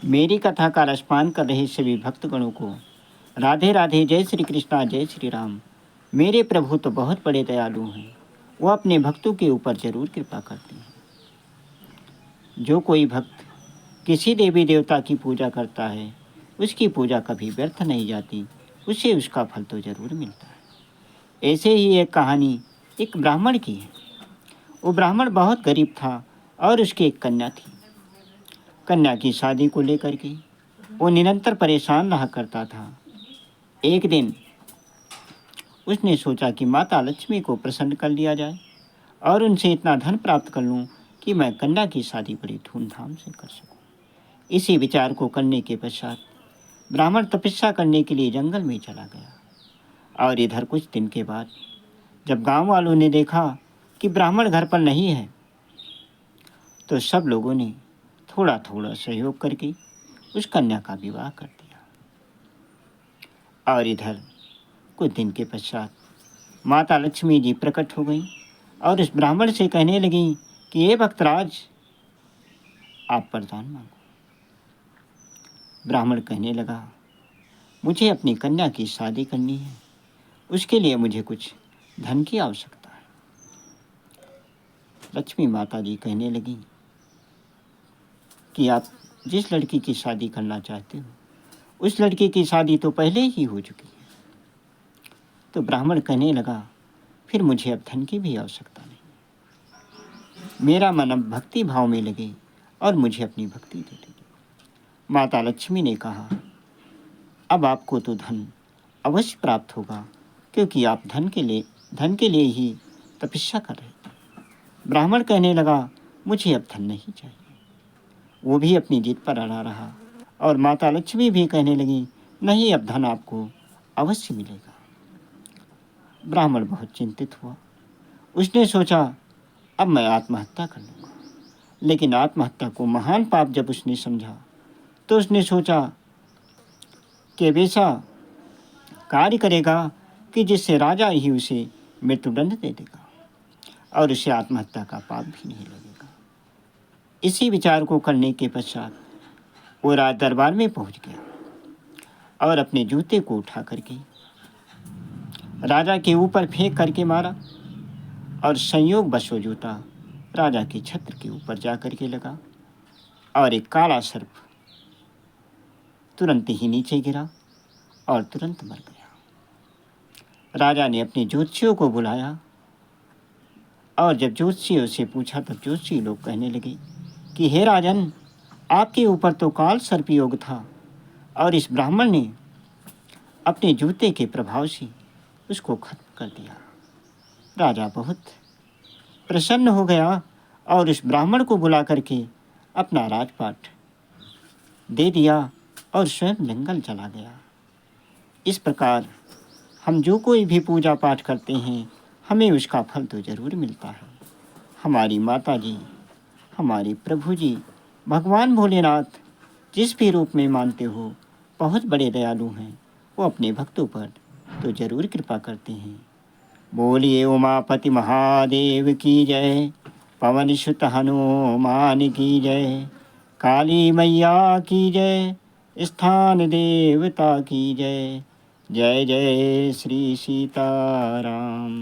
मेरी कथा का रसपान कर रहे सभी भक्तगणों को राधे राधे, जय श्री कृष्णा, जय श्री राम। मेरे प्रभु तो बहुत बड़े दयालु हैं, वो अपने भक्तों के ऊपर जरूर कृपा करते हैं। जो कोई भक्त किसी देवी देवता की पूजा करता है, उसकी पूजा कभी व्यर्थ नहीं जाती, उसे उसका फल तो जरूर मिलता है। ऐसे ही एक कहानी एक ब्राह्मण की है। वो ब्राह्मण बहुत गरीब था और उसकी एक कन्या थी। कन्या की शादी को लेकर के वो निरंतर परेशान रहा करता था। एक दिन उसने सोचा कि माता लक्ष्मी को प्रसन्न कर लिया जाए और उनसे इतना धन प्राप्त कर लूं कि मैं कन्या की शादी बड़ी धूमधाम से कर सकूं। इसी विचार को करने के पश्चात ब्राह्मण तपस्या करने के लिए जंगल में चला गया। और इधर कुछ दिन के बाद जब गांव वालों ने देखा कि ब्राह्मण घर पर नहीं है, तो सब लोगों ने थोड़ा थोड़ा सहयोग करके उस कन्या का विवाह कर दिया। और इधर कुछ दिन के पश्चात माता लक्ष्मी जी प्रकट हो गई और उस ब्राह्मण से कहने लगी कि ये भक्तराज, आप वरदान मांगो। ब्राह्मण कहने लगा, मुझे अपनी कन्या की शादी करनी है, उसके लिए मुझे कुछ धन की आवश्यकता है। लक्ष्मी माता जी कहने लगी कि आप जिस लड़की की शादी करना चाहते हो, उस लड़की की शादी तो पहले ही हो चुकी है। तो ब्राह्मण कहने लगा, फिर मुझे अब धन की भी आवश्यकता नहीं, मेरा मन अब भक्ति भाव में लगे और मुझे अपनी भक्ति दे देगी। माता लक्ष्मी ने कहा, अब आपको तो धन अवश्य प्राप्त होगा, क्योंकि आप धन के लिए ही तपस्या कर रहे थे। ब्राह्मण कहने लगा, मुझे अब धन नहीं चाहिए। वो भी अपनी जिद पर अड़ा रहा और माता लक्ष्मी भी कहने लगी, नहीं, अब धन आपको अवश्य मिलेगा। ब्राह्मण बहुत चिंतित हुआ। उसने सोचा, अब मैं आत्महत्या कर लूँगा। लेकिन आत्महत्या को महान पाप जब उसने समझा, तो उसने सोचा कि वैसा कार्य करेगा कि जिससे राजा ही उसे मृत्युदंड दे देगा और उसे आत्महत्या का पाप भी नहीं लगेगा। इसी विचार को करने के पश्चात वो राज दरबार में पहुंच गया और अपने जूते को उठा करके राजा के ऊपर फेंक करके मारा और संयोग बस वो जूता राजा के छत्र के ऊपर जा करके लगा और एक काला सर्प तुरंत ही नीचे गिरा और तुरंत मर गया। राजा ने अपने ज्योतिषियों को बुलाया और जब ज्योतिषियों से पूछा, तब ज्योतिषी लोग कहने लगे कि हे राजन, आपके ऊपर तो काल सर्प योग था और इस ब्राह्मण ने अपने जूते के प्रभाव से उसको खत्म कर दिया। राजा बहुत प्रसन्न हो गया और इस ब्राह्मण को बुला करके अपना राजपाट दे दिया और स्वयं जंगल चला गया। इस प्रकार हम जो कोई भी पूजा पाठ करते हैं, हमें उसका फल तो ज़रूर मिलता है। हमारी माता जी, हमारे प्रभु जी, भगवान भोलेनाथ जिस भी रूप में मानते हो, बहुत बड़े दयालु हैं। वो अपने भक्तों पर तो ज़रूर कृपा करते हैं। बोलिए उमापति महादेव की जय, पवन सुत हनुमान की जय, काली मैया की जय, स्थान देवता की जय। जय जय श्री सीताराम।